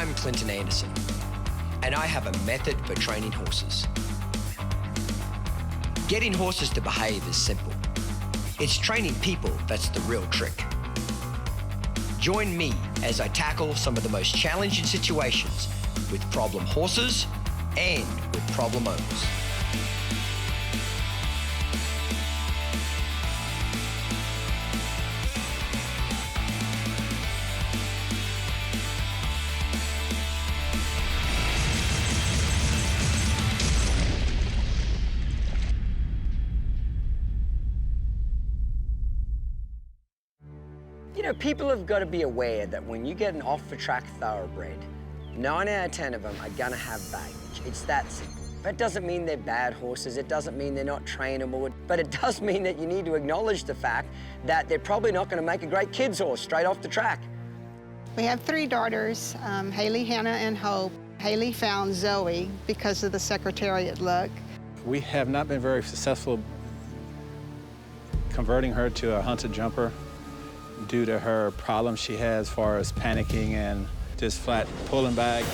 I'm Clinton Anderson, and I have a method for training horses. Getting horses to behave is simple. It's training people that's the real trick. Join me as I tackle some of the most challenging situations with problem horses and with problem owners. You know, people have got to be aware that when you get an off-the-track thoroughbred, 9 out of 10 of them are going to have baggage. It's that simple. That doesn't mean they're bad horses. It doesn't mean they're not trainable. But it does mean that you need to acknowledge the fact that they're probably not going to make a great kid's horse straight off the track. We have 3 daughters, Haley, Hannah, and Hope. Haley found Zoe because of the Secretariat look. We have not been very successful converting her to a hunted jumper due to her problems she has as far as panicking and just flat pulling back.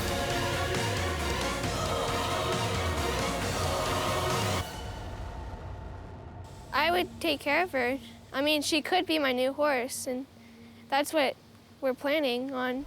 I would take care of her. I mean, she could be my new horse, and that's what we're planning on.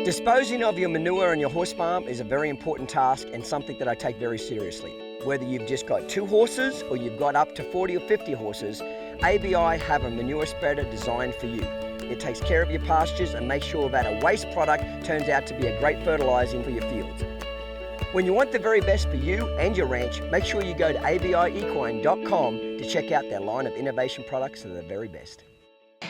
Disposing of your manure on your horse farm is a very important task and something that I take very seriously. Whether you've just got 2 horses or you've got up to 40 or 50 horses, ABI have a manure spreader designed for you. It takes care of your pastures and makes sure that a waste product turns out to be a great fertilizing for your fields. When you want the very best for you and your ranch, make sure you go to abiequine.com to check out their line of innovation products that are the very best.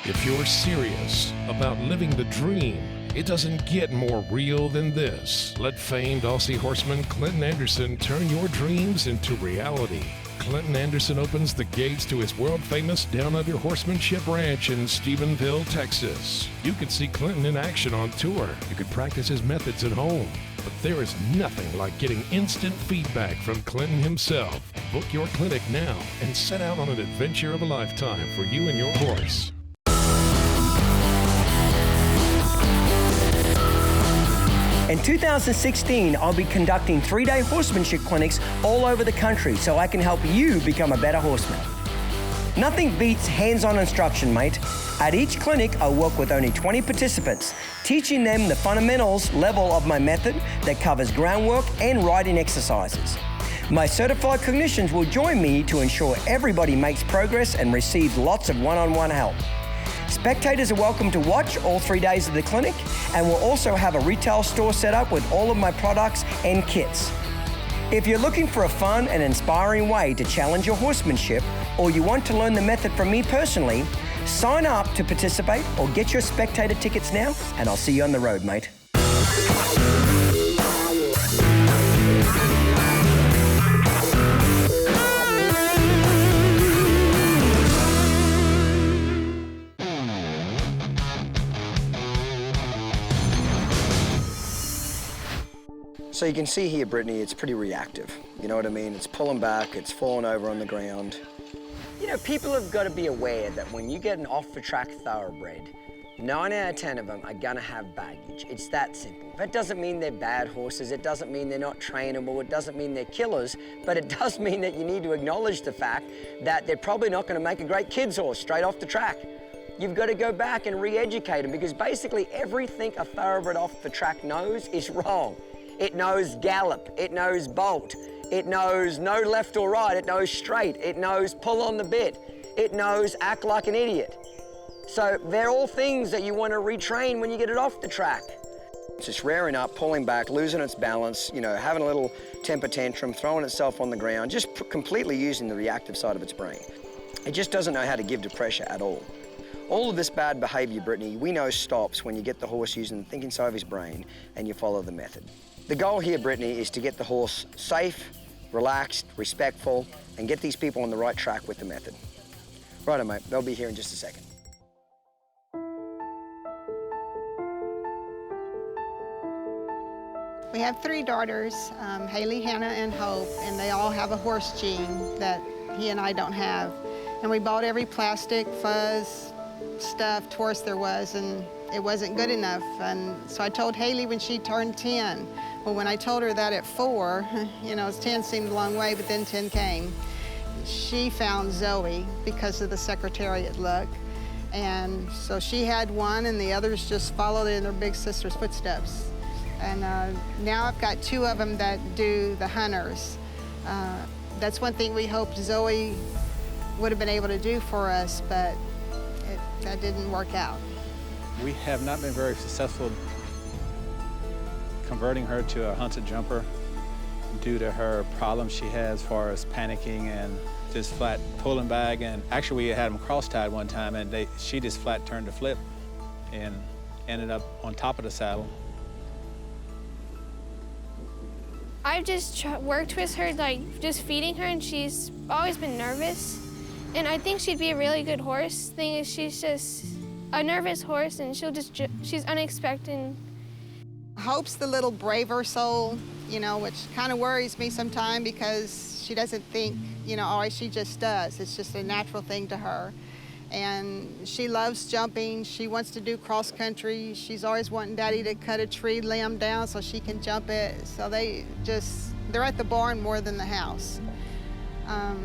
If you're serious about living the dream, it doesn't get more real than this. Let famed Aussie horseman Clinton Anderson turn your dreams into reality. Clinton Anderson opens the gates to his world-famous Downunder Horsemanship Ranch in Stephenville, Texas. You could see Clinton in action on tour. You could practice his methods at home. But there is nothing like getting instant feedback from Clinton himself. Book your clinic now and set out on an adventure of a lifetime for you and your horse. In 2016, I'll be conducting 3-day horsemanship clinics all over the country so I can help you become a better horseman. Nothing beats hands-on instruction, mate. At each clinic, I'll work with only 20 participants, teaching them the fundamentals level of my method that covers groundwork and riding exercises. My certified clinicians will join me to ensure everybody makes progress and receives lots of one-on-one help. Spectators are welcome to watch all 3 days of the clinic, and we'll also have a retail store set up with all of my products and kits. If you're looking for a fun and inspiring way to challenge your horsemanship, or you want to learn the method from me personally, sign up to participate or get your spectator tickets now, and I'll see you on the road, mate. So you can see here, Brittany, it's pretty reactive. You know what I mean? It's pulling back, it's falling over on the ground. You know, people have got to be aware that when you get an off-the-track thoroughbred, 9 out of 10 of them are going to have baggage. It's that simple. That doesn't mean they're bad horses. It doesn't mean they're not trainable. It doesn't mean they're killers. But it does mean that you need to acknowledge the fact that they're probably not going to make a great kid's horse straight off the track. You've got to go back and re-educate them, because basically everything a thoroughbred off the track knows is wrong. It knows gallop, it knows bolt, It knows no left or right. It knows straight. It knows pull on the bit. It knows act like an idiot. So they're all things that you want to retrain when you get it off the track. It's just rearing up, pulling back, losing its balance, you know, having a little temper tantrum, throwing itself on the ground, just completely using the reactive side of its brain. It just doesn't know how to give to pressure at all. All of this bad behavior, Brittany, we know stops when you get the horse using the thinking side of his brain and you follow the method. The goal here, Brittany, is to get the horse safe, relaxed, respectful, and get these people on the right track with the method. Righto, mate, they'll be here in just a second. We have 3 daughters, Haley, Hannah, and Hope, and they all have a horse gene that he and I don't have. And we bought every plastic, fuzz, stuffed horse there was, and it wasn't good enough. And so I told Haley when she turned 10. Well, when I told her that at 4, you know, 10 seemed a long way, but then 10 came. She found Zoe because of the Secretariat look. And so she had one, and the others just followed in their big sister's footsteps. And now I've got 2 of them that do the hunters. That's one thing we hoped Zoe would have been able to do for us, but that didn't work out. We have not been very successful converting her to a hunter jumper due to her problems she has as far as panicking and just flat pulling back. And actually, we had them cross-tied one time, and she just flat turned to flip and ended up on top of the saddle. I've just worked with her, like just feeding her, and she's always been nervous. And I think she'd be a really good horse. Thing is, she's just a nervous horse, and she's unexpected. Hope's the little braver soul, you know, which kind of worries me sometimes because she doesn't think, you know, always she just does. It's just a natural thing to her. And she loves jumping. She wants to do cross country. She's always wanting Daddy to cut a tree limb down so she can jump it. So they're at the barn more than the house. I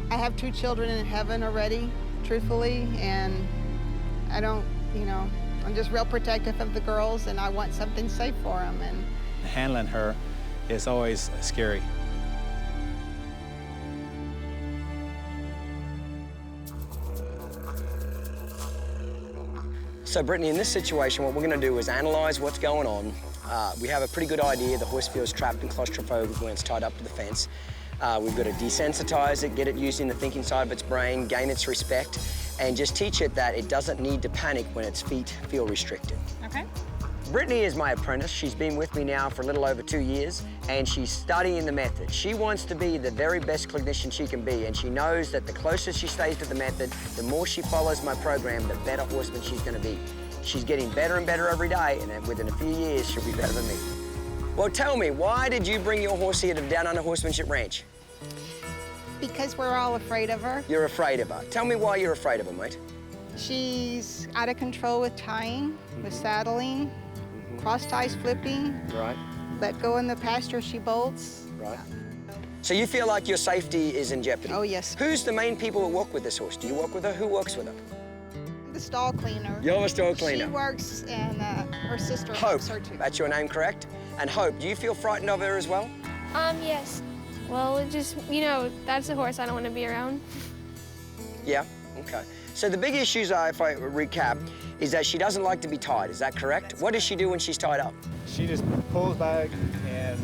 have 2 children in heaven already, truthfully, and I don't, you know, I'm just real protective of the girls, and I want something safe for them. And handling her is always scary. So Brittany, in this situation, what we're gonna do is analyze what's going on. We have a pretty good idea the horse feels trapped and claustrophobic when it's tied up to the fence. We've got to desensitize it, get it using the thinking side of its brain, gain its respect, and just teach it that it doesn't need to panic when its feet feel restricted. Okay. Brittany is my apprentice. She's been with me now for a little over 2 years, and she's studying the method. She wants to be the very best clinician she can be, and she knows that the closer she stays to the method, the more she follows my program, the better horseman she's going to be. She's getting better and better every day, and within a few years, she'll be better than me. Well, tell me, why did you bring your horse here to Downunder Horsemanship Ranch? because we're all afraid of her. You're afraid of her. Tell me why you're afraid of her, mate. She's out of control with tying, with saddling, cross ties flipping. Right. Let go in the pasture, she bolts. Right. So you feel like your safety is in jeopardy? Oh, yes. Who's the main people that work with this horse? Do you work with her? Who works with her? The stall cleaner. You're the stall cleaner. She works, and her sister Hope, helps her too. that's your name, correct? And Hope, do you feel frightened of her as well? Yes. Well, it just, that's a horse I don't want to be around. Yeah, okay. So the big issues are, if I recap, is that she doesn't like to be tied, is that correct? What does she do when she's tied up? She just pulls back and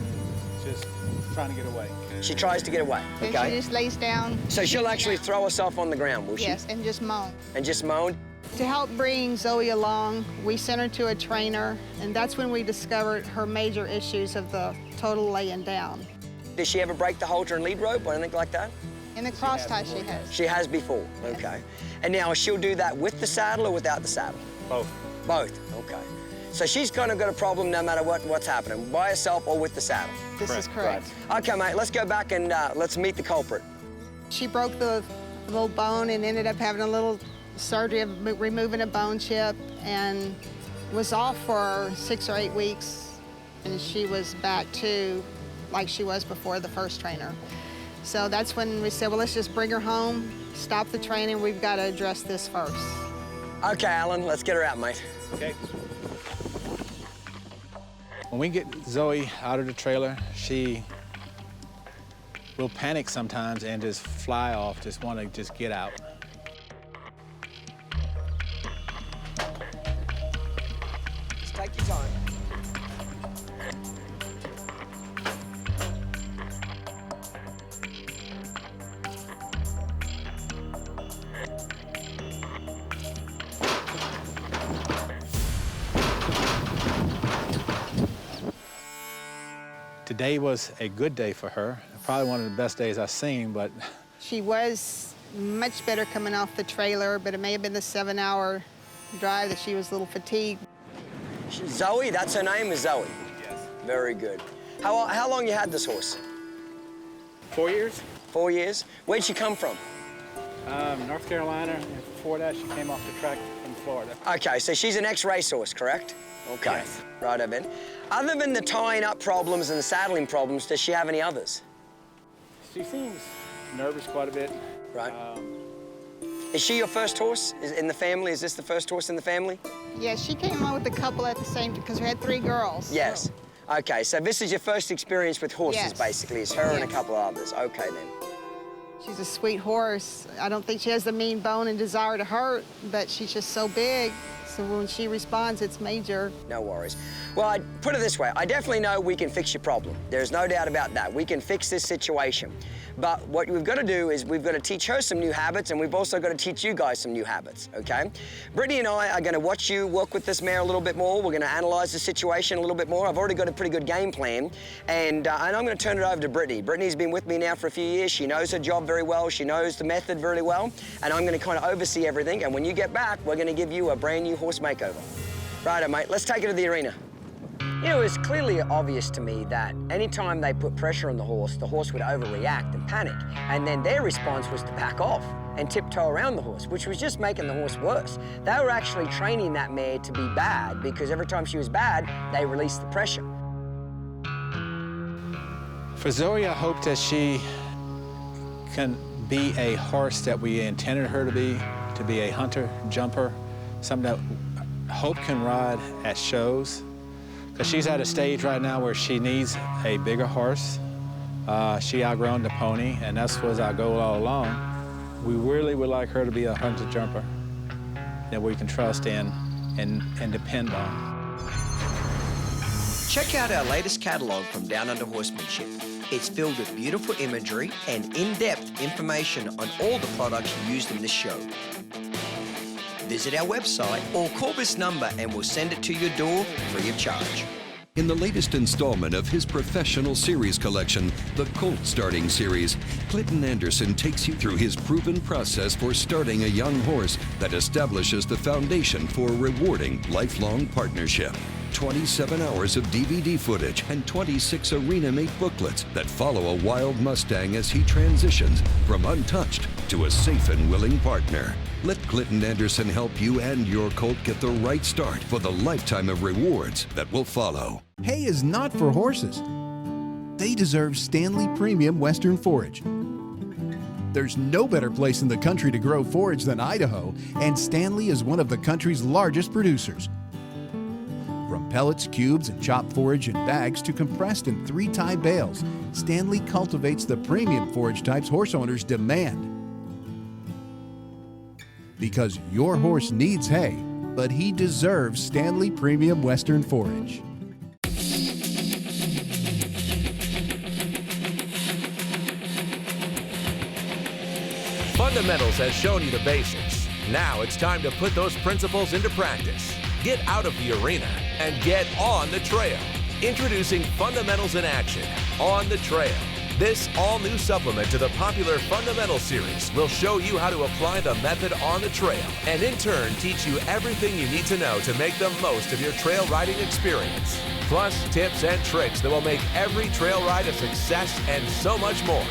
just trying to get away. She tries to get away, Then okay? she just lays down. So she'll actually throw herself on the ground, will she? Yes, and just moan. And just moan? To help bring Zoe along, we sent her to a trainer, and that's when we discovered her major issues of the total laying down. Does she ever break the halter and lead rope or anything like that? In the cross tie she has. She has before, okay. And now she'll do that with the saddle or without the saddle? Both. Both, okay. So she's kind of got a problem no matter what's happening, by herself or with the saddle? This is correct. Okay, mate, let's go back and let's meet the culprit. She broke the little bone and ended up having a little surgery of removing a bone chip and was off for 6 or 8 weeks. And she was back to like she was before the first trainer. So that's when we said, well, let's just bring her home, stop the training. We've got to address this first. Okay, Alan, let's get her out, mate. Okay. When we get Zoe out of the trailer, she will panic sometimes and just fly off, just want to just get out. Just take your time. Today was a good day for her. Probably one of the best days I've seen, but... She was much better coming off the trailer, but it may have been the 7-hour drive that she was a little fatigued. Zoe, that's her name, is Zoe? Yes. Very good. How long you had this horse? 4 years. 4 years? Where'd she come from? North Carolina, and before that she came off the track from Florida. Okay, so she's an ex-racehorse, correct? Okay. Yes. Right, Ben. Other than the tying up problems and the saddling problems, does she have any others? She seems nervous quite a bit. Right. Is she your first horse in the family? Is this the first horse in the family? Yeah, she came on with a couple at the same time because we had 3 girls. Yes. Okay, so this is your first experience with horses, Yes. basically. It's her and a couple of others. Okay, then. She's a sweet horse. I don't think she has the mean bone and desire to hurt, but she's just so big. So when she responds, it's major. No worries. Well, I'd put it this way. I definitely know we can fix your problem. There's no doubt about that. We can fix this situation. But what we've got to do is we've got to teach her some new habits, and we've also got to teach you guys some new habits, okay? Brittany and I are going to watch you work with this mare a little bit more. We're going to analyze the situation a little bit more. I've already got a pretty good game plan, and I'm going to turn it over to Brittany. Brittany's been with me now for a few years. She knows her job very well. She knows the method very well, and I'm going to kind of oversee everything. And when you get back, we're going to give you a brand new horse makeover. Righto, mate. Let's take it to the arena. You know, it's clearly obvious to me that anytime they put pressure on the horse would overreact and panic. And then their response was to back off and tiptoe around the horse, which was just making the horse worse. They were actually training that mare to be bad because every time she was bad, they released the pressure. For Zoe, I hope that she can be a horse that we intended her to be a hunter, jumper, something that Hope can ride at shows. Because she's at a stage right now where she needs a bigger horse. She outgrown the pony, and that was our goal all along. We really would like her to be a hunter jumper that we can trust in and depend on. Check out our latest catalog from Downunder Horsemanship. It's filled with beautiful imagery and in-depth information on all the products used in this show. Visit our website or call this number and we'll send it to your door free of charge. In the latest installment of his professional series collection, the Colt Starting Series, Clinton Anderson takes you through his proven process for starting a young horse that establishes the foundation for a rewarding lifelong partnership. 27 hours of DVD footage and 26 arena-mate booklets that follow a wild Mustang as he transitions from untouched to a safe and willing partner. Let Clinton Anderson help you and your colt get the right start for the lifetime of rewards that will follow. Hay is not for horses. They deserve Stanley Premium Western Forage. There's no better place in the country to grow forage than Idaho, and Stanley is one of the country's largest producers. From pellets, cubes, and chopped forage in bags to compressed in 3-tie bales, Stanley cultivates the premium forage types horse owners demand. Because your horse needs hay, but he deserves Stanley Premium Western Forage. Fundamentals has shown you the basics. Now it's time to put those principles into practice. Get out of the arena and get on the trail. Introducing Fundamentals in Action, On the Trail. This all-new supplement to the popular Fundamentals series will show you how to apply the method on the trail and in turn teach you everything you need to know to make the most of your trail riding experience. Plus tips and tricks that will make every trail ride a success and so much more.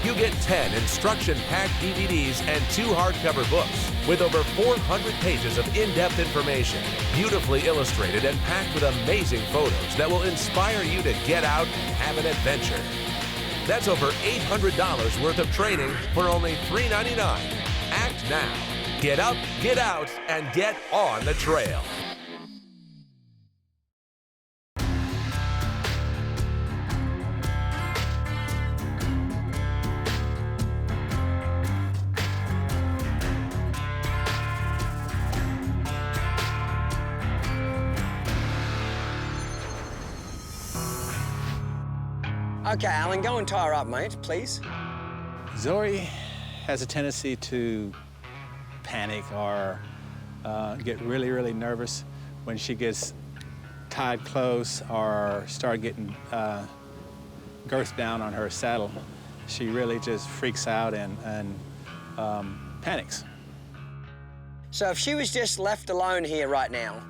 You get 10 instruction-packed DVDs and 2 hardcover books with over 400 pages of in-depth information, beautifully illustrated and packed with amazing photos that will inspire you to get out and have an adventure. That's over $800 worth of training for only $3.99. Act now. Get up, get out, and get on the trail. Okay, Alan, go and tie her up, mate, please. Zoe has a tendency to panic or get really, really nervous when she gets tied close or start getting girth down on her saddle. She really just freaks out and panics. So if she was just left alone here right now,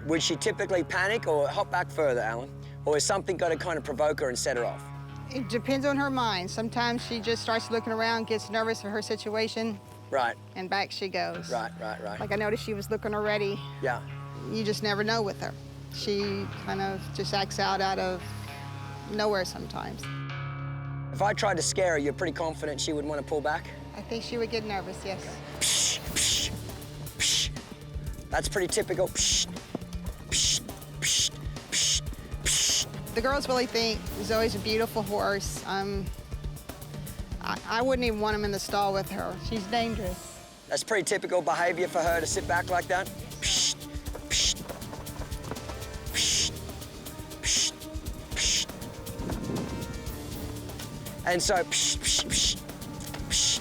would she typically panic or hop back further, Alan? Or is something got to kind of provoke her and set her off? It depends on her mind. Sometimes she just starts looking around, gets nervous for her situation, Right, and back she goes. right. Like I noticed she was looking already. Yeah. You just never know with her. She kind of just acts out of nowhere sometimes. If I tried to scare her, you're pretty confident she would want to pull back? I think she would get nervous, yes. Psh, psh, psh. That's pretty typical. Psh, psh, psh, psh, psh. The girls really think Zoe's a beautiful horse. I wouldn't even want him in the stall with her. She's dangerous. That's pretty typical behavior for her to sit back like that. Psh, psh, psh, psh, psh. And so, psh, psh, psh, psh,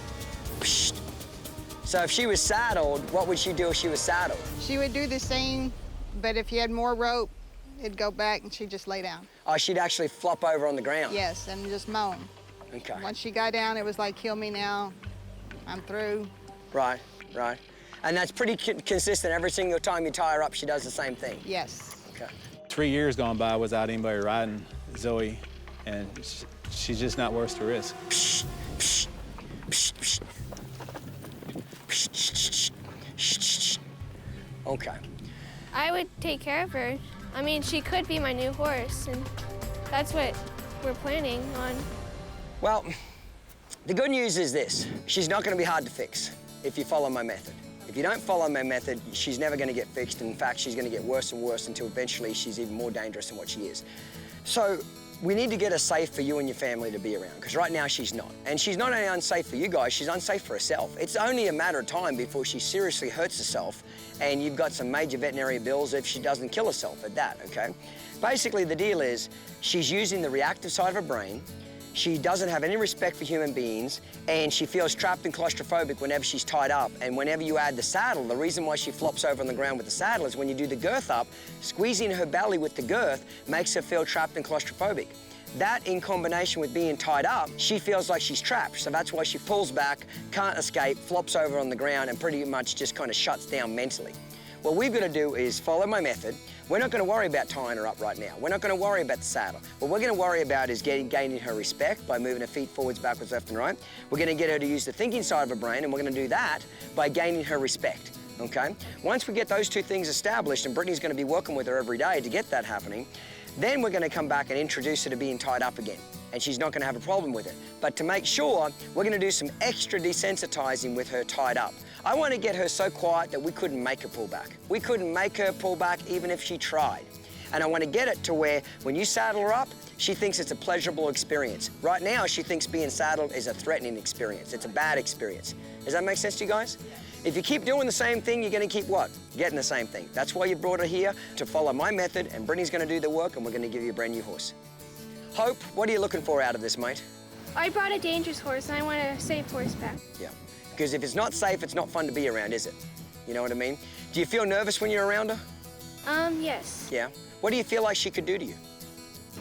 psh. So if she was saddled, what would she do if she was saddled? She would do the same, but if you had more rope, it'd go back and she'd just lay down. Oh, she'd actually flop over on the ground? Yes, and just moan. Okay. Once she got down, it was like, kill me now, I'm through. Right. And that's pretty consistent. Every single time you tie her up, she does the same thing? Yes. Okay. 3 years gone by without anybody riding Zoe, and she's just not worth the risk. Psh, psh, psh, psh. Psh, psh, psh, psh. Okay. I would take care of her. I mean, she could be my new horse, and that's what we're planning on. Well, the good news is this. She's not going to be hard to fix if you follow my method. If you don't follow my method, she's never going to get fixed. In fact, she's going to get worse and worse until eventually she's even more dangerous than what she is. So we need to get her safe for you and your family to be around, because right now she's not. And she's not only unsafe for you guys, she's unsafe for herself. It's only a matter of time before she seriously hurts herself, and you've got some major veterinary bills if she doesn't kill herself at that, okay? Basically, the deal is she's using the reactive side of her brain. She doesn't have any respect for human beings, and she feels trapped and claustrophobic whenever she's tied up. And whenever you add the saddle, the reason why she flops over on the ground with the saddle is when you do the girth up, squeezing her belly with the girth makes her feel trapped and claustrophobic. That, in combination with being tied up, she feels like she's trapped. So that's why she pulls back, can't escape, flops over on the ground, and pretty much just kind of shuts down mentally. What we've got to do is follow my method. We're not going to worry about tying her up right now. We're not going to worry about the saddle. What we're going to worry about is gaining her respect by moving her feet forwards, backwards, left and right. We're going to get her to use the thinking side of her brain, and we're going to do that by gaining her respect, okay? Once we get those two things established, and Brittany's going to be working with her every day to get that happening, then we're going to come back and introduce her to being tied up again, and she's not going to have a problem with it. But to make sure, we're going to do some extra desensitizing with her tied up. I want to get her so quiet that we couldn't make her pull back. We couldn't make her pull back even if she tried. And I want to get it to where when you saddle her up, she thinks it's a pleasurable experience. Right now, she thinks being saddled is a threatening experience. It's a bad experience. Does that make sense to you guys? If you keep doing the same thing, you're going to keep what? Getting the same thing. That's why you brought her here, to follow my method, and Brittany's going to do the work, and we're going to give you a brand new horse. Hope, what are you looking for out of this, mate? I brought a dangerous horse, and I want a safe horse back. Yeah. Because if it's not safe, it's not fun to be around, is it? You know what I mean? Do you feel nervous when you're around her? Yes. Yeah. What do you feel like she could do to you?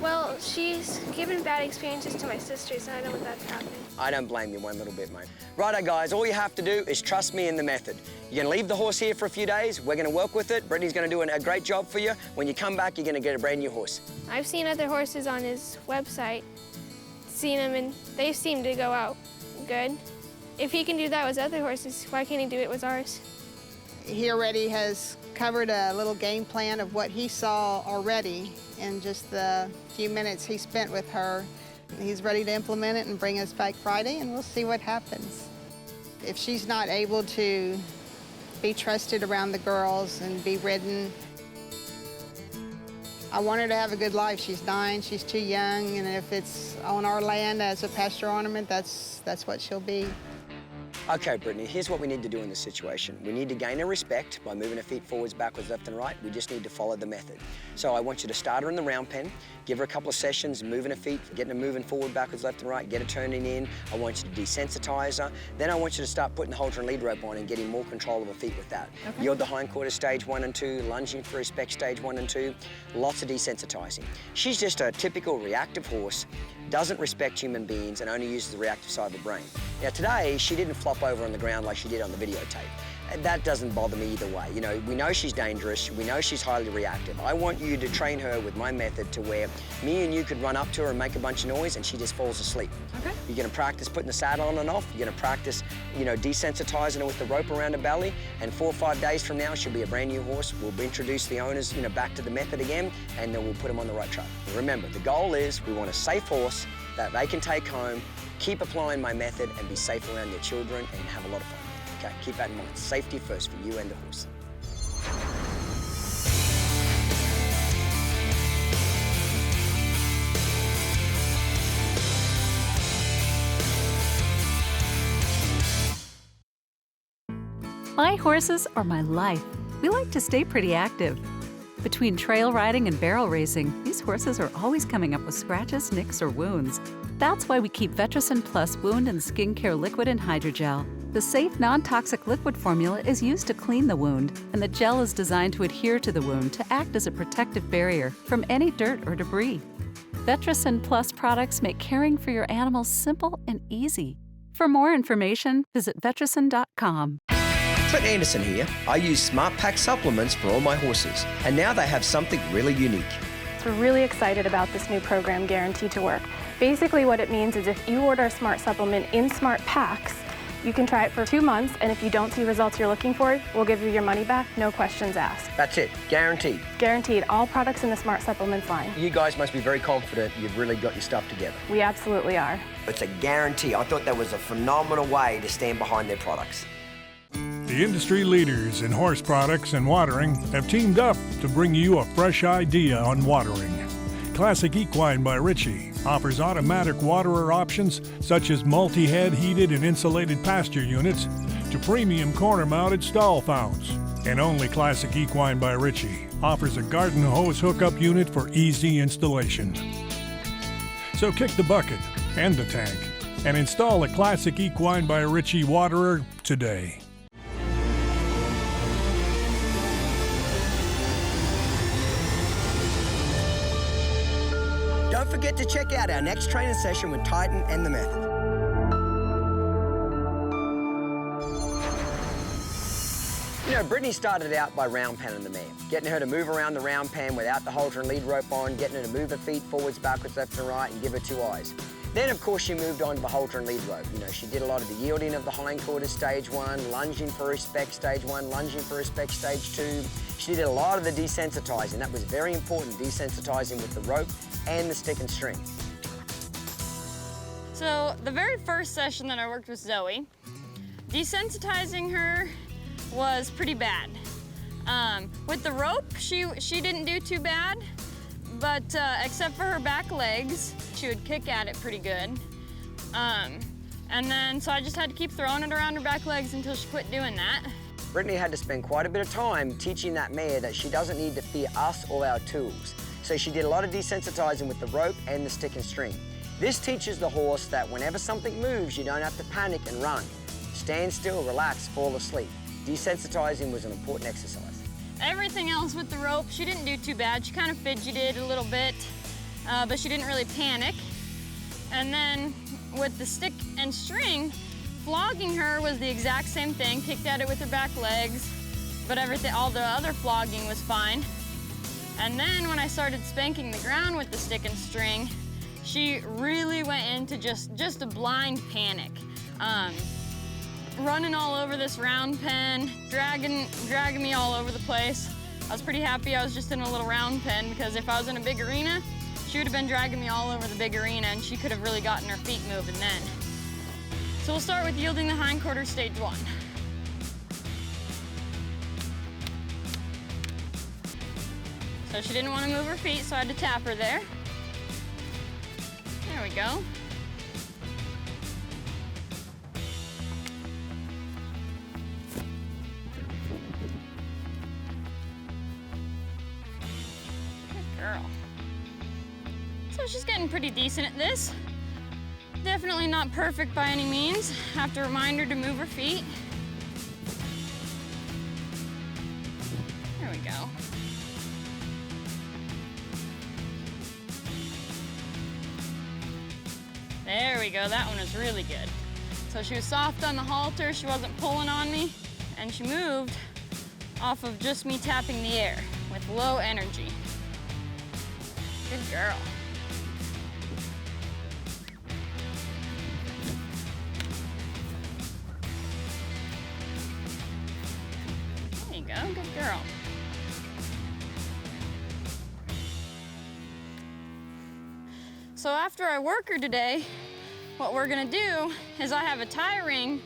Well, she's given bad experiences to my sisters, and I know what that's happening. I don't blame you one little bit, mate. Righto, guys, all you have to do is trust me in the method. You're gonna leave the horse here for a few days. We're gonna work with it. Brittany's gonna do a great job for you. When you come back, you're gonna get a brand new horse. I've seen other horses on his website, seen them, and they seem to go out good. If he can do that with other horses, why can't he do it with ours? He already has covered a little game plan of what he saw already in just the few minutes he spent with her. He's ready to implement it and bring us back Friday, and we'll see what happens. If she's not able to be trusted around the girls and be ridden, I want her to have a good life. She's 9, she's too young, and if it's on our land as a pasture ornament, that's what she'll be. Okay, Brittany, here's what we need to do in this situation. We need to gain her respect by moving her feet forwards, backwards, left and right. We just need to follow the method. So I want you to start her in the round pen, give her a couple of sessions, moving her feet, getting her moving forward, backwards, left and right, get her turning in. I want you to desensitize her. Then I want you to start putting the halter and lead rope on and getting more control of her feet with that. Okay. Yield the hindquarters stage 1 and 2, lunging for respect stage 1 and 2. Lots of desensitizing. She's just a typical reactive horse, doesn't respect human beings and only uses the reactive side of the brain. Now today, she didn't flop over on the ground like she did on the videotape. That doesn't bother me either way. You know, we know she's dangerous, we know she's highly reactive. I want you to train her with my method to where me and you could run up to her and make a bunch of noise and she just falls asleep. Okay. You're gonna practice putting the saddle on and off, you're gonna practice, you know, desensitizing her with the rope around her belly, and 4 or 5 days from now, she'll be a brand new horse. We'll introduce the owners, you know, back to the method again, and then we'll put them on the right track. And remember, the goal is we want a safe horse that they can take home, keep applying my method, and be safe around their children and have a lot of fun. Okay, keep that in mind. Safety first for you and the horse. My horses are my life. We like to stay pretty active. Between trail riding and barrel racing, these horses are always coming up with scratches, nicks, or wounds. That's why we keep Vetricyn Plus Wound and Skincare Liquid and Hydrogel. The safe, non-toxic liquid formula is used to clean the wound, and the gel is designed to adhere to the wound to act as a protective barrier from any dirt or debris. Vetricyn Plus products make caring for your animals simple and easy. For more information, visit vetricyn.com. Clint Anderson here. I use Smart Pack supplements for all my horses, and now they have something really unique. We're really excited about this new program, Guaranteed to Work. Basically what it means is if you order a Smart supplement in Smart Packs, you can try it for 2 months, and if you don't see results you're looking for, we'll give you your money back, no questions asked. That's it, guaranteed. Guaranteed, all products in the Smart Supplements line. You guys must be very confident you've really got your stuff together. We absolutely are. It's a guarantee. I thought that was a phenomenal way to stand behind their products. The industry leaders in horse products and watering have teamed up to bring you a fresh idea on watering. Classic Equine by Ritchie offers automatic waterer options such as multi-head heated and insulated pasture units to premium corner-mounted stall founts. And only Classic Equine by Ritchie offers a garden hose hookup unit for easy installation. So kick the bucket and the tank and install a Classic Equine by Ritchie waterer today. Don't forget to check out our next training session with Titan and the Method. You know, Brittany started out by round panning the mare, getting her to move around the round pan without the halter and lead rope on, getting her to move her feet forwards, backwards, left and right, and give her 2 eyes. Then, of course, she moved on to the halter and lead rope. You know, she did a lot of the yielding of the hindquarters stage 1, lunging for respect stage 1, lunging for respect stage 2. She did a lot of the desensitizing. That was very important, desensitizing with the rope and the stick and string. So the very first session that I worked with Zoe, desensitizing her was pretty bad. With the rope, she didn't do too bad, but except for her back legs, she would kick at it pretty good. And then, so I just had to keep throwing it around her back legs until she quit doing that. Brittany had to spend quite a bit of time teaching that mare that she doesn't need to fear us or our tools. So she did a lot of desensitizing with the rope and the stick and string. This teaches the horse that whenever something moves, you don't have to panic and run. Stand still, relax, fall asleep. Desensitizing was an important exercise. Everything else with the rope, she didn't do too bad. She kind of fidgeted a little bit, but she didn't really panic. And then with the stick and string, flogging her was the exact same thing. Kicked at it with her back legs, but all the other flogging was fine. And then when I started spanking the ground with the stick and string, she really went into just a blind panic. Running all over this round pen, dragging me all over the place. I was pretty happy I was just in a little round pen, because if I was in a big arena, she would have been dragging me all over the big arena, and she could have really gotten her feet moving then. So we'll start with yielding the hindquarters stage 1. So she didn't want to move her feet, so I had to tap her there. There we go. So she's getting pretty decent at this. Definitely not perfect by any means. Have to remind her to move her feet. There we go. There we go, that one was really good. So she was soft on the halter, she wasn't pulling on me, and she moved off of just me tapping the air with low energy. Good girl. There you go, good girl. So after I work her today, what we're gonna do is I have a tie ring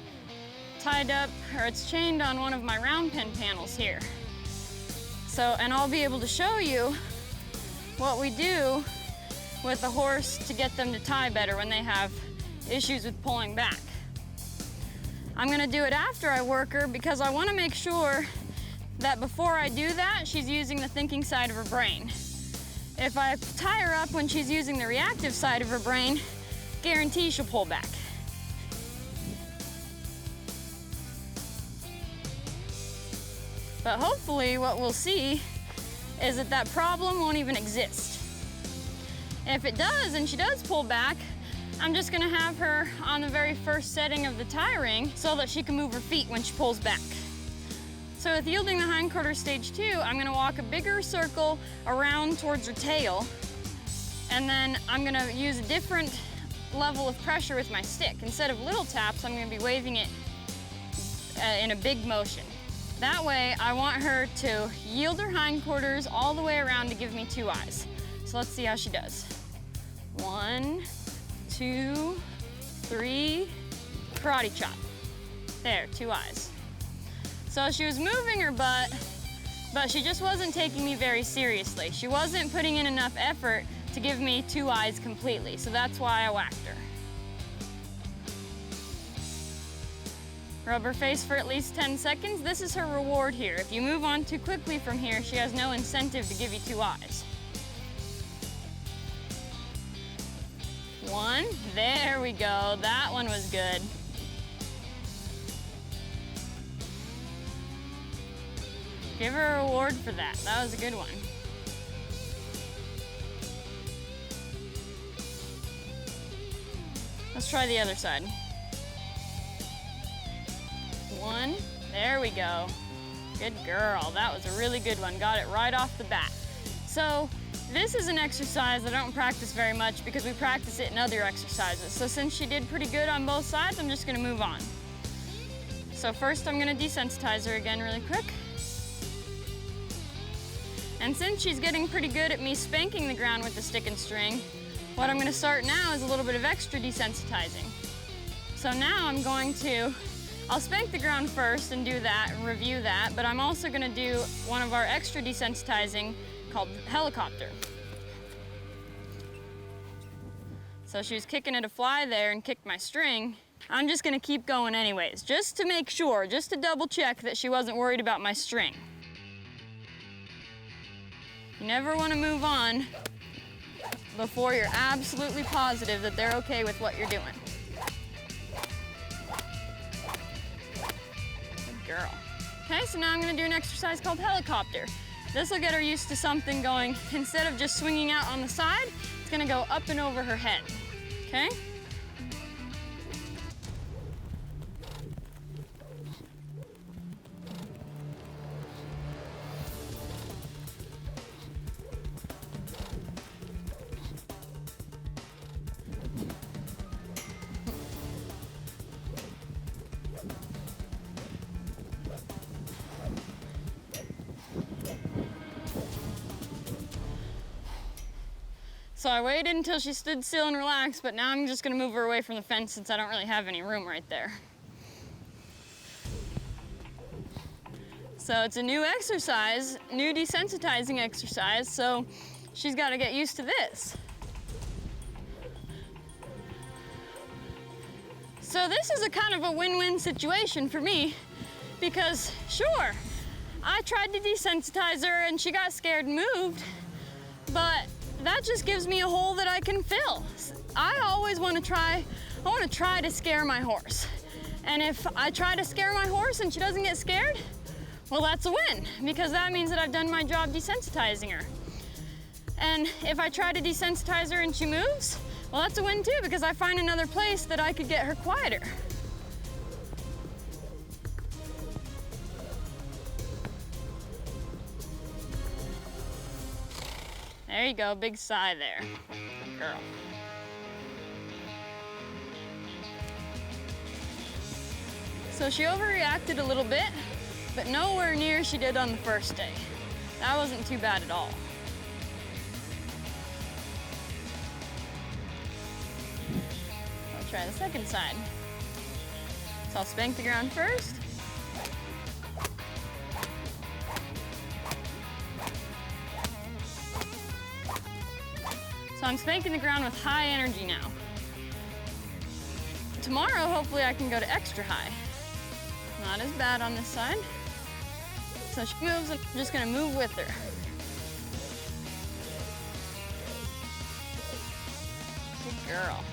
tied up, or it's chained on one of my round pin panels here. So, and I'll be able to show you what we do with the horse to get them to tie better when they have issues with pulling back. I'm gonna do it after I work her because I wanna make sure that before I do that, she's using the thinking side of her brain. If I tie her up when she's using the reactive side of her brain, guarantee she'll pull back. But hopefully what we'll see is that that problem won't even exist. If it does and she does pull back, I'm just gonna have her on the very first setting of the tie ring so that she can move her feet when she pulls back. So with yielding the hindquarter stage 2, I'm gonna walk a bigger circle around towards her tail, and then I'm gonna use a different level of pressure with my stick. Instead of little taps, I'm gonna be waving it in a big motion. That way, I want her to yield her hindquarters all the way around to give me 2 eyes. So let's see how she does. 1, 2, 3, karate chop. There, 2 eyes. So she was moving her butt, but she just wasn't taking me very seriously. She wasn't putting in enough effort to give me 2 eyes completely, so that's why I whacked her. Rub her face for at least 10 seconds. This is her reward here. If you move on too quickly from here, she has no incentive to give you 2 eyes. 1, there we go. That one was good. Give her a reward for that. That was a good one. Let's try the other side. 1, there we go. Good girl, that was a really good one. Got it right off the bat. So this is an exercise I don't practice very much because we practice it in other exercises. So since she did pretty good on both sides, I'm just gonna move on. So first I'm gonna desensitize her again really quick. And since she's getting pretty good at me spanking the ground with the stick and string, what I'm gonna start now is a little bit of extra desensitizing. So now I'll spank the ground first and do that and review that, but I'm also gonna do one of our extra desensitizing called helicopter. So she was kicking at a fly there and kicked my string. I'm just gonna keep going anyways, just to make sure, just to double check that she wasn't worried about my string. You never wanna move on before you're absolutely positive that they're okay with what you're doing. Good girl. Okay, so now I'm gonna do an exercise called helicopter. This will get her used to something going, instead of just swinging out on the side, it's gonna go up and over her head, okay? So I waited until she stood still and relaxed, but now I'm just gonna move her away from the fence since I don't really have any room right there. So it's a new exercise, new desensitizing exercise, so she's gotta get used to this. So this is a kind of a win-win situation for me because sure, I tried to desensitize her and she got scared and moved, but that just gives me a hole that I can fill. I always want to try to scare my horse. And if I try to scare my horse and she doesn't get scared, well, that's a win, because that means that I've done my job desensitizing her. And if I try to desensitize her and she moves, well, that's a win too, because I find another place that I could get her quieter. There you go, big sigh there. Good girl. So she overreacted a little bit, but nowhere near she did on the first day. That wasn't too bad at all. I'll try the second side. So I'll spank the ground first. So I'm spanking the ground with high energy now. Tomorrow, hopefully I can go to extra high. Not as bad on this side. So she moves, and I'm just gonna move with her. Good girl.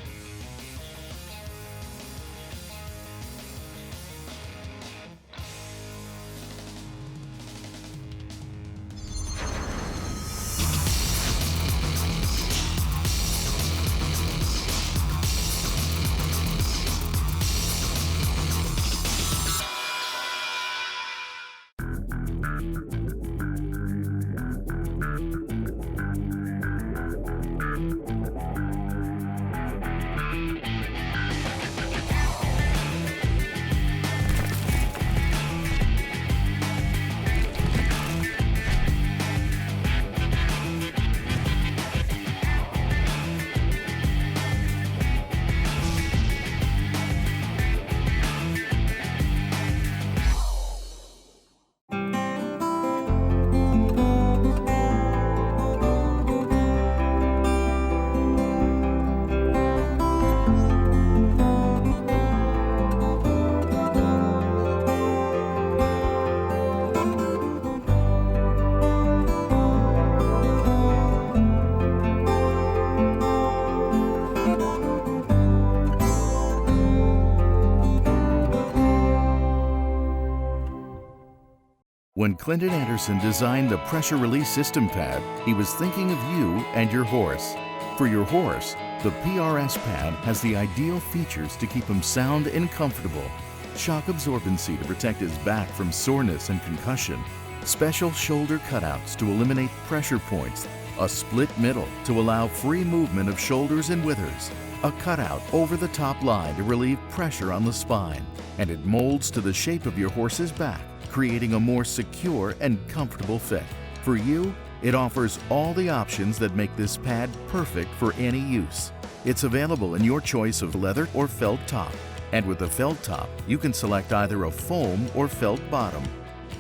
When Clinton Anderson designed the pressure release system pad, he was thinking of you and your horse. For your horse, the PRS pad has the ideal features to keep him sound and comfortable. Shock absorbency to protect his back from soreness and concussion. Special shoulder cutouts to eliminate pressure points. A split middle to allow free movement of shoulders and withers. A cutout over the top line to relieve pressure on the spine. And it molds to the shape of your horse's back, creating a more secure and comfortable fit. For you, it offers all the options that make this pad perfect for any use. It's available in your choice of leather or felt top. And with the felt top, you can select either a foam or felt bottom.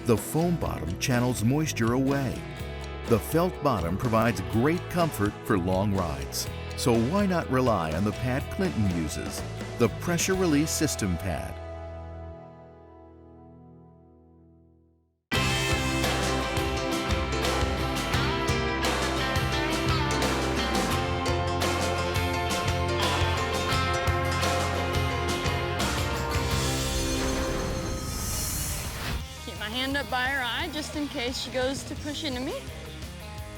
The foam bottom channels moisture away. The felt bottom provides great comfort for long rides. So why not rely on the pad Clinton uses, the pressure release system pad. Keep my hand up by her eye just in case she goes to push into me.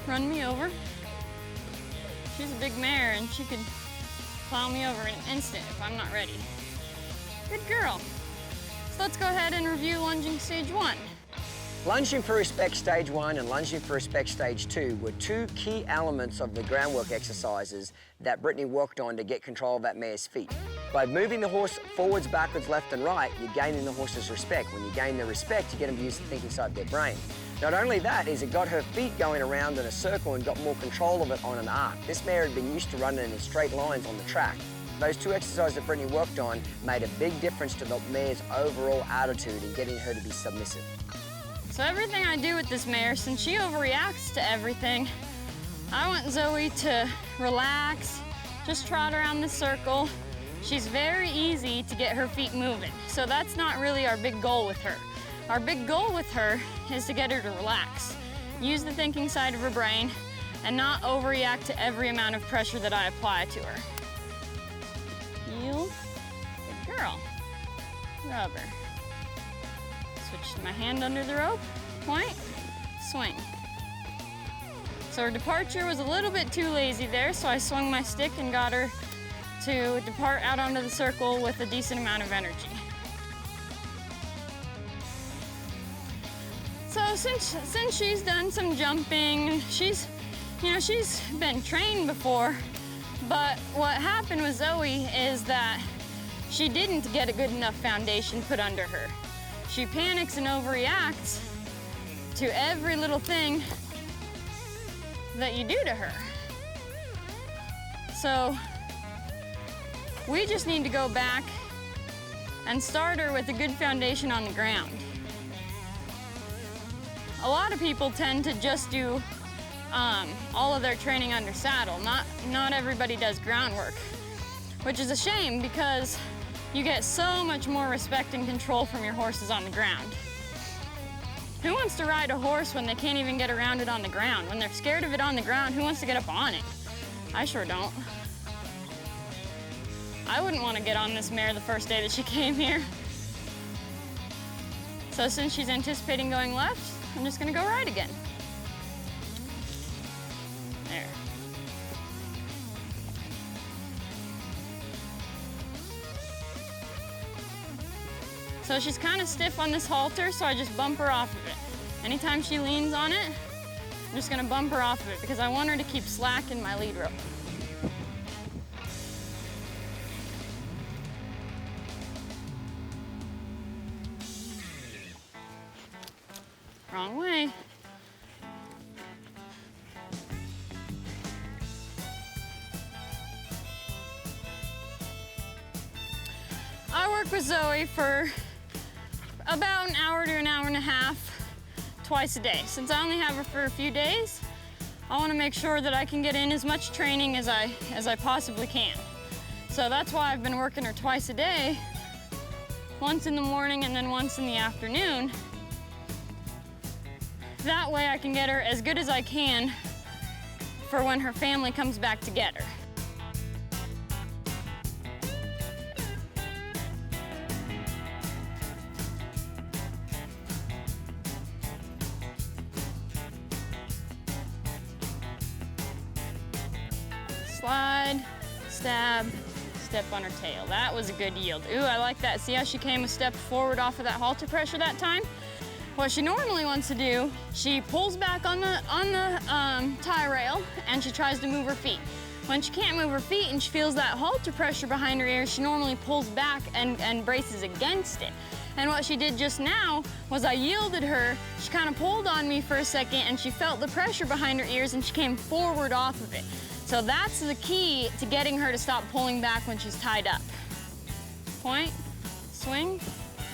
Run me over. She's a big mare and she could plow me over in an instant if I'm not ready. Good girl. So let's go ahead and review lunging stage 1. Lunging for respect stage 1 and lunging for respect stage 2 were two key elements of the groundwork exercises that Brittany worked on to get control of that mare's feet. By moving the horse forwards, backwards, left and right, you're gaining the horse's respect. When you gain their respect, you get them to use the thinking side of their brain. Not only that, is it got her feet going around in a circle and got more control of it on an arc. This mare had been used to running in straight lines on the track. Those two exercises that Brittany worked on made a big difference to the mare's overall attitude in getting her to be submissive. So everything I do with this mare, since she overreacts to everything, I want Zoe to relax, just trot around the circle. She's very easy to get her feet moving, so that's not really our big goal with her. Our big goal with her is to get her to relax, use the thinking side of her brain, and not overreact to every amount of pressure that I apply to her. Heel, good girl. Rubber. Switch to my hand under the rope, point, swing. So her departure was a little bit too lazy there, so I swung my stick and got her to depart out onto the circle with a decent amount of energy. So since she's done some jumping, she's been trained before, but what happened with Zoe is that she didn't get a good enough foundation put under her. She panics and overreacts to every little thing that you do to her. So we just need to go back and start her with a good foundation on the ground. A lot of people tend to just do all of their training under saddle. Not everybody does groundwork, which is a shame because you get so much more respect and control from your horses on the ground. Who wants to ride a horse when they can't even get around it on the ground? When they're scared of it on the ground, who wants to get up on it? I sure don't. I wouldn't want to get on this mare the first day that she came here. So since she's anticipating going left, I'm just gonna go right again. There. So she's kind of stiff on this halter, so I just bump her off of it. Anytime she leans on it, I'm just gonna bump her off of it because I want her to keep slack in my lead rope. Wrong way. I work with Zoe for about an hour to an hour and a half twice a day. Since I only have her for a few days, I want to make sure that I can get in as much training as I possibly can. So that's why I've been working her twice a day, once in the morning and then once in the afternoon. That way I can get her as good as I can for when her family comes back to get her. Slide, stab, step on her tail. That was a good yield. Ooh, I like that. See how she came a step forward off of that halter pressure that time? What she normally wants to do, she pulls back on the tie rail and she tries to move her feet. When she can't move her feet and she feels that halter pressure behind her ears, she normally pulls back and braces against it. And what she did just now was I yielded her, she kind of pulled on me for a second and she felt the pressure behind her ears and she came forward off of it. So that's the key to getting her to stop pulling back when she's tied up. Point, swing,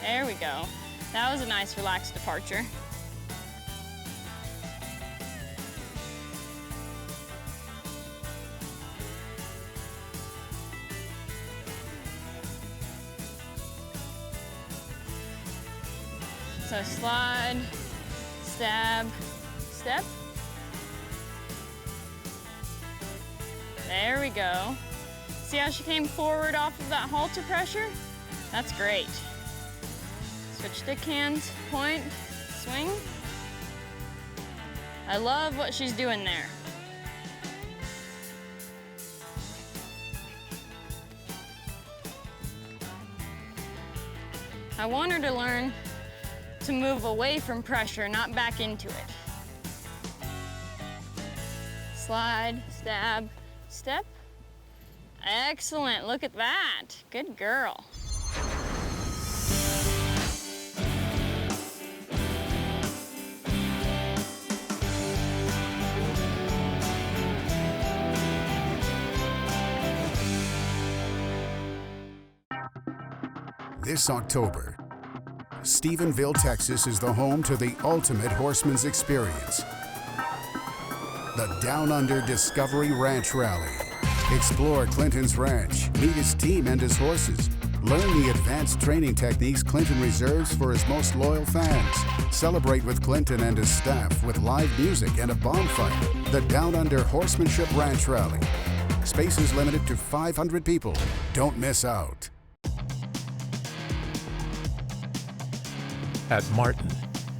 there we go. That was a nice relaxed departure. So slide, stab, step. There we go. See how she came forward off of that halter pressure? That's great. Switch stick hands, point, swing. I love what she's doing there. I want her to learn to move away from pressure, not back into it. Slide, stab, step. Excellent, look at that. Good girl. This October, Stephenville, Texas is the home to the ultimate horseman's experience. The Downunder Discovery Ranch Rally. Explore Clinton's ranch, meet his team and his horses, Learn the advanced training techniques Clinton reserves for his most loyal fans. Celebrate with Clinton and his staff with live music and a bonfire. The Downunder Horsemanship Ranch Rally. Space is limited to 500 people. Don't miss out. At Martin,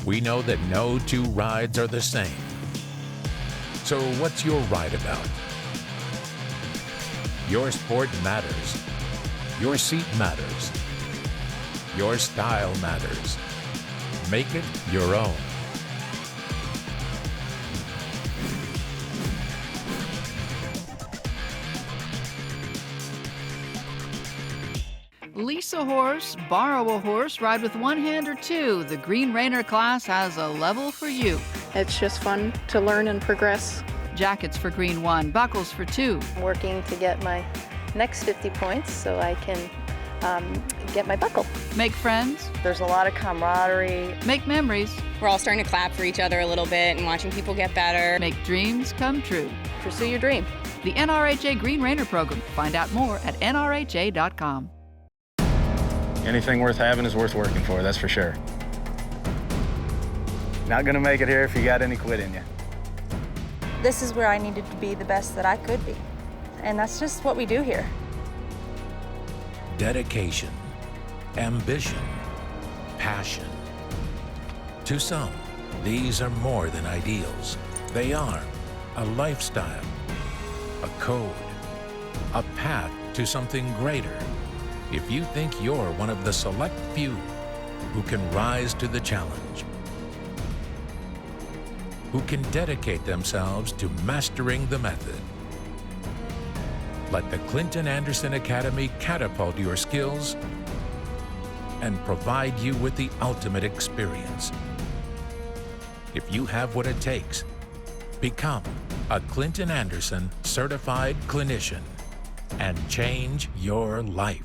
we know that no two rides are the same. So what's your ride about? Your sport matters. Your seat matters. Your style matters. Make it your own. Lease a horse, borrow a horse, ride with one hand or two. The Green Rainer class has a level for you. It's just fun to learn and progress. Jackets for Green 1, buckles for 2. I'm working to get my next 50 points so I can get my buckle. Make friends. There's a lot of camaraderie. Make memories. We're all starting to clap for each other a little bit and watching people get better. Make dreams come true. Pursue your dream. The NRHA Green Rainer program. Find out more at nrha.com. Anything worth having is worth working for, that's for sure. Not gonna make it here if you got any quit in you. This is where I needed to be the best that I could be. And that's just what we do here. Dedication, ambition, passion. To some, these are more than ideals. They are a lifestyle, a code, a path to something greater. If you think you're one of the select few who can rise to the challenge, who can dedicate themselves to mastering the method, let the Clinton Anderson Academy catapult your skills and provide you with the ultimate experience. If you have what it takes, become a Clinton Anderson certified clinician and change your life.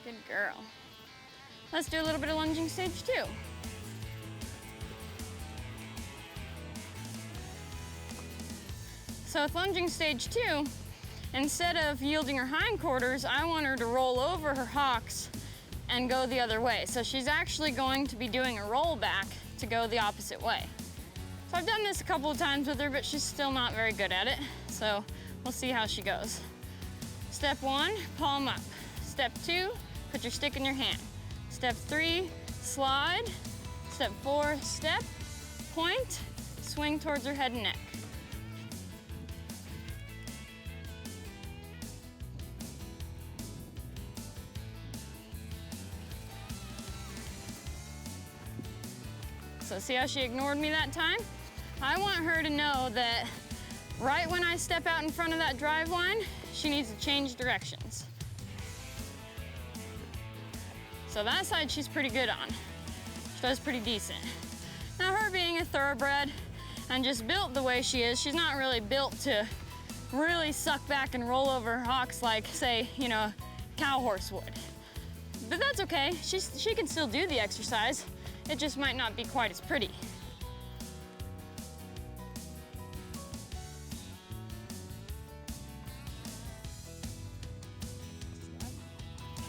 Good girl. Let's do a little bit of lunging stage 2. So with lunging stage 2, instead of yielding her hindquarters, I want her to roll over her hocks and go the other way. So she's actually going to be doing a roll back to go the opposite way. So I've done this a couple of times with her, but she's still not very good at it. So we'll see how she goes. Step 1, palm up. Step 2, put your stick in your hand. Step 3, slide. Step 4, step, point, swing towards her head and neck. So see how she ignored me that time? I want her to know that right when I step out in front of that drive line, she needs to change directions. So that side she's pretty good on. She does pretty decent. Now her being a thoroughbred and just built the way she is, she's not really built to really suck back and roll over her hocks like, say, you know, a cow horse would. But that's okay, she can still do the exercise. It just might not be quite as pretty.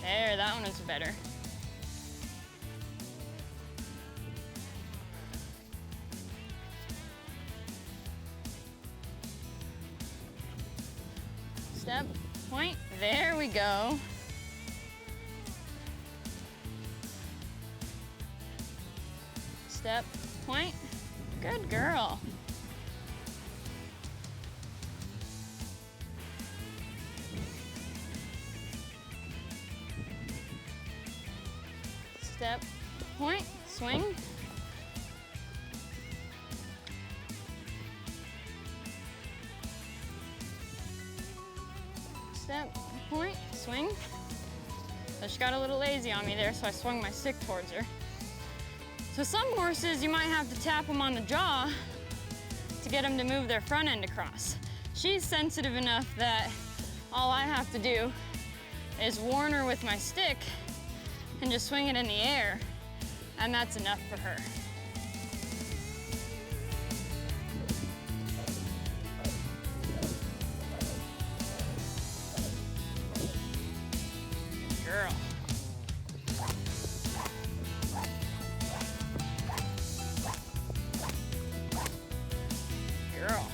There, that one was better. Step, point, there we go. Step, point, good girl. Step, point, swing. Step, point, swing. So she got a little lazy on me there, so I swung my stick towards her. So some horses, you might have to tap them on the jaw to get them to move their front end across. She's sensitive enough that all I have to do is warn her with my stick and just swing it in the air, and that's enough for her. Girl. Girl.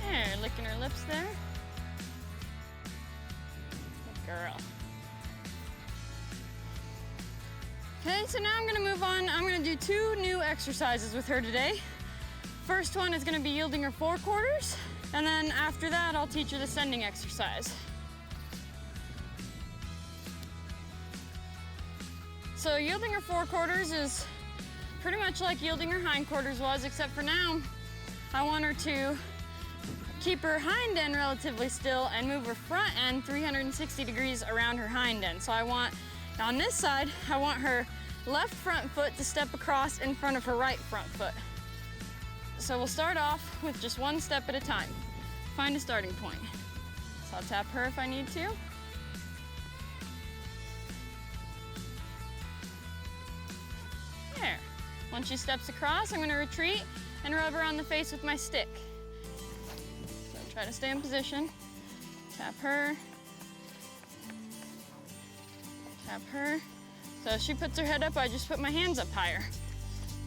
There, licking her lips there. Good girl. Okay, so now I'm gonna move on. I'm gonna do 2 new exercises with her today. First one is gonna be yielding her forequarters, and then after that, I'll teach her the sending exercise. So yielding her forequarters is pretty much like yielding her hindquarters was, except for now, I want her to keep her hind end relatively still and move her front end 360 degrees around her hind end. So I want, on this side, I want her left front foot to step across in front of her right front foot. So we'll start off with just 1 step at a time. Find a starting point. So I'll tap her if I need to. There. Once she steps across, I'm gonna retreat and rub her on the face with my stick. Try to stay in position. Tap her. Tap her. So if she puts her head up, I just put my hands up higher.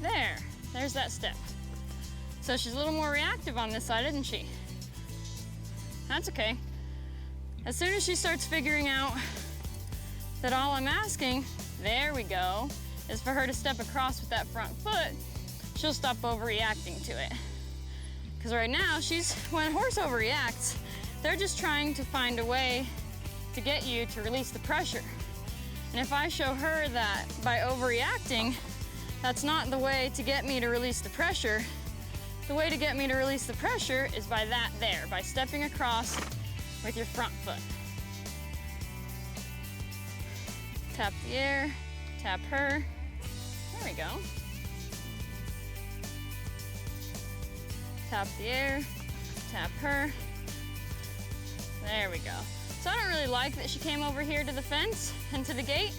There, there's that step. So she's a little more reactive on this side, isn't she? That's okay. As soon as she starts figuring out that all I'm asking, there we go, is for her to step across with that front foot, she'll stop overreacting to it. Because right now, when a horse overreacts, they're just trying to find a way to get you to release the pressure. And if I show her that by overreacting, that's not the way to get me to release the pressure. The way to get me to release the pressure is by that there, by stepping across with your front foot. Tap the air, tap her. There we go. Tap the air, tap her. There we go. So I don't really like that she came over here to the fence and to the gate,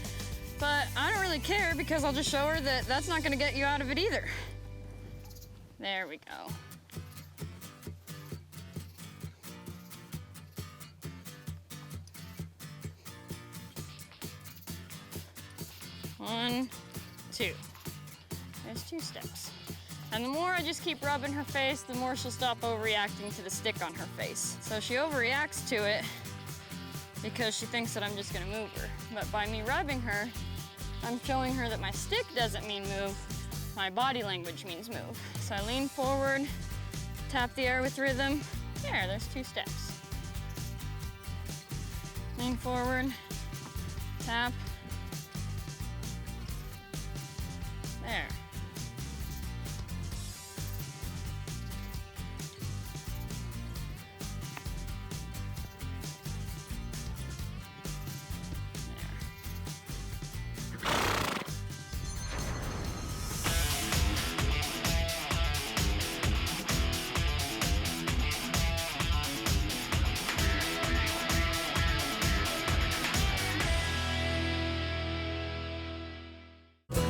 but I don't really care because I'll just show her that that's not gonna get you out of it either. There we go. One, 2. There's 2 steps. And the more I just keep rubbing her face, the more she'll stop overreacting to the stick on her face. So she overreacts to it because she thinks that I'm just gonna move her. But by me rubbing her, I'm showing her that my stick doesn't mean move, my body language means move. So I lean forward, tap the air with rhythm. There's 2 steps. Lean forward, tap. There.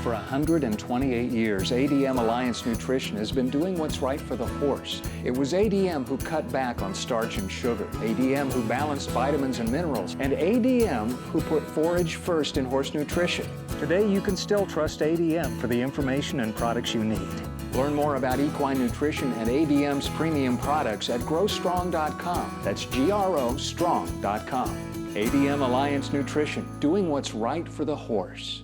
For 128 years, ADM Alliance Nutrition has been doing what's right for the horse. It was ADM who cut back on starch and sugar, ADM who balanced vitamins and minerals, and ADM who put forage first in horse nutrition. Today, you can still trust ADM for the information and products you need. Learn more about equine nutrition and ADM's premium products at growstrong.com. That's GROstrong.com. ADM Alliance Nutrition, doing what's right for the horse.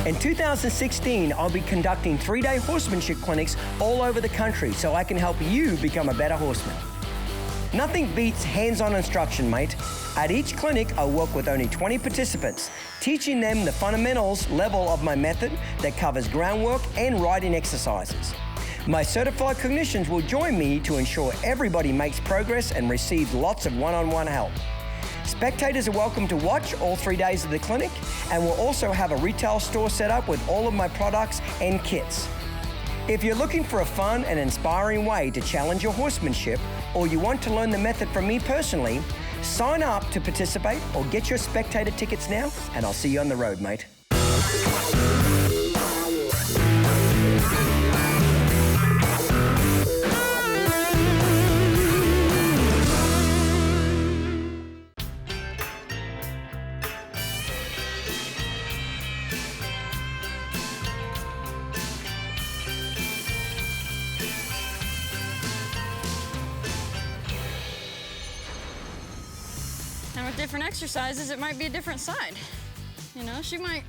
In 2016, I'll be conducting 3-day horsemanship clinics all over the country so I can help you become a better horseman. Nothing beats hands-on instruction, mate. At each clinic, I work with only 20 participants, teaching them the fundamentals level of my method that covers groundwork and riding exercises. My certified clinicians will join me to ensure everybody makes progress and receives lots of one-on-one help. Spectators are welcome to watch all 3 days of the clinic, and we'll also have a retail store set up with all of my products and kits. If you're looking for a fun and inspiring way to challenge your horsemanship, or you want to learn the method from me personally, sign up to participate or get your spectator tickets now, and I'll see you on the road, mate. And with different exercises, it might be a different side. You know, she might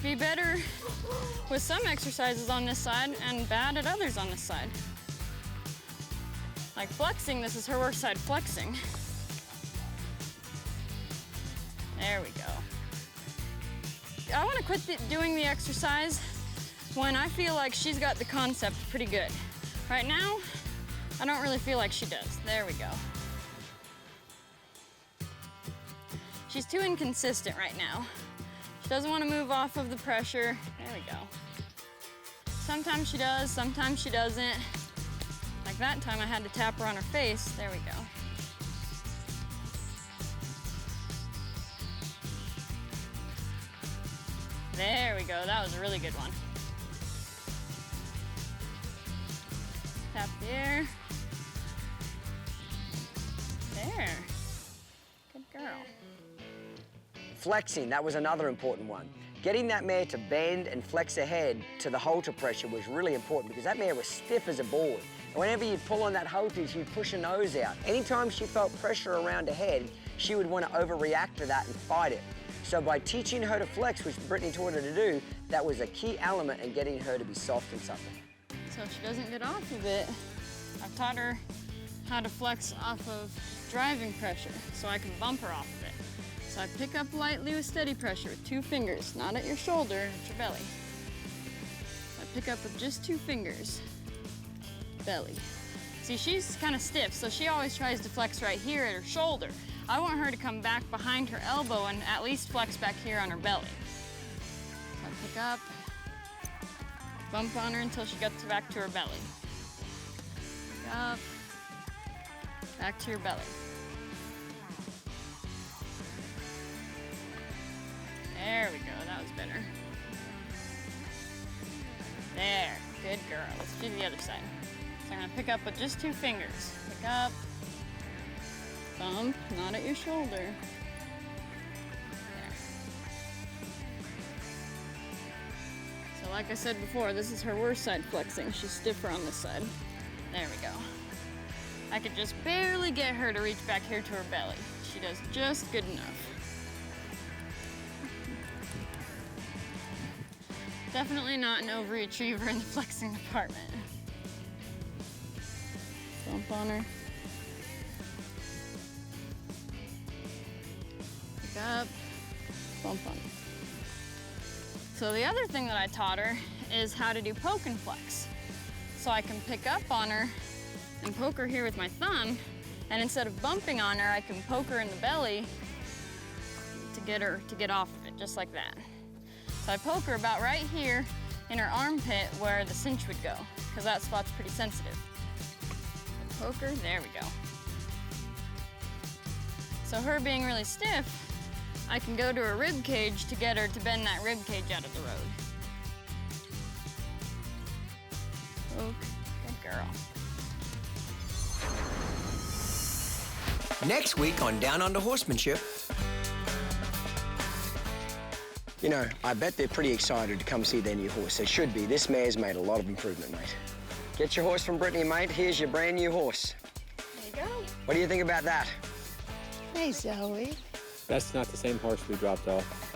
be better with some exercises on this side and bad at others on this side. Like flexing, this is her work side, flexing. There we go. I want to quit doing the exercise when I feel like she's got the concept pretty good. Right now, I don't really feel like she does. There we go. She's too inconsistent right now. She doesn't want to move off of the pressure. There we go. Sometimes she does, sometimes she doesn't. Like that time I had to tap her on her face. There we go. There we go, that was a really good one. Tap the air. There. Good girl. Flexing, that was another important one. Getting that mare to bend and flex her head to the halter pressure was really important because that mare was stiff as a board. And whenever you'd pull on that halter, she'd push her nose out. Anytime she felt pressure around her head, she would want to overreact to that and fight it. So by teaching her to flex, which Brittany taught her to do, that was a key element in getting her to be soft and supple. So if she doesn't get off of it, I've taught her how to flex off of driving pressure so I can bump her off of it. So I pick up lightly with steady pressure with 2 fingers, not at your shoulder, at your belly. I pick up with just 2 fingers, belly. See, she's kind of stiff, so she always tries to flex right here at her shoulder. I want her to come back behind her elbow and at least flex back here on her belly. So I pick up, bump on her until she gets back to her belly. Pick up, back to your belly. There we go, that was better. There, good girl. Let's do the other side. So I'm gonna pick up with just 2 fingers. Pick up, bump, not at your shoulder. There. So like I said before, this is her worst side flexing. She's stiffer on this side. There we go. I could just barely get her to reach back here to her belly. She does just good enough. Definitely not an overachiever in the flexing department. Bump on her. Pick up, bump on her. So the other thing that I taught her is how to do poke and flex. So I can pick up on her and poke her here with my thumb, and instead of bumping on her, I can poke her in the belly to get her to get off of it, just like that. So I poke her about right here in her armpit where the cinch would go, because that spot's pretty sensitive. So poke her, there we go. So her being really stiff, I can go to her rib cage to get her to bend that rib cage out of the road. Poke, good girl. Next week on Downunder Horsemanship. You know, I bet they're pretty excited to come see their new horse. They should be. This mare's made a lot of improvement, mate. Get your horse from Brittany, mate. Here's your brand new horse. There you go. What do you think about that? Hey, Zoe. That's not the same horse we dropped off.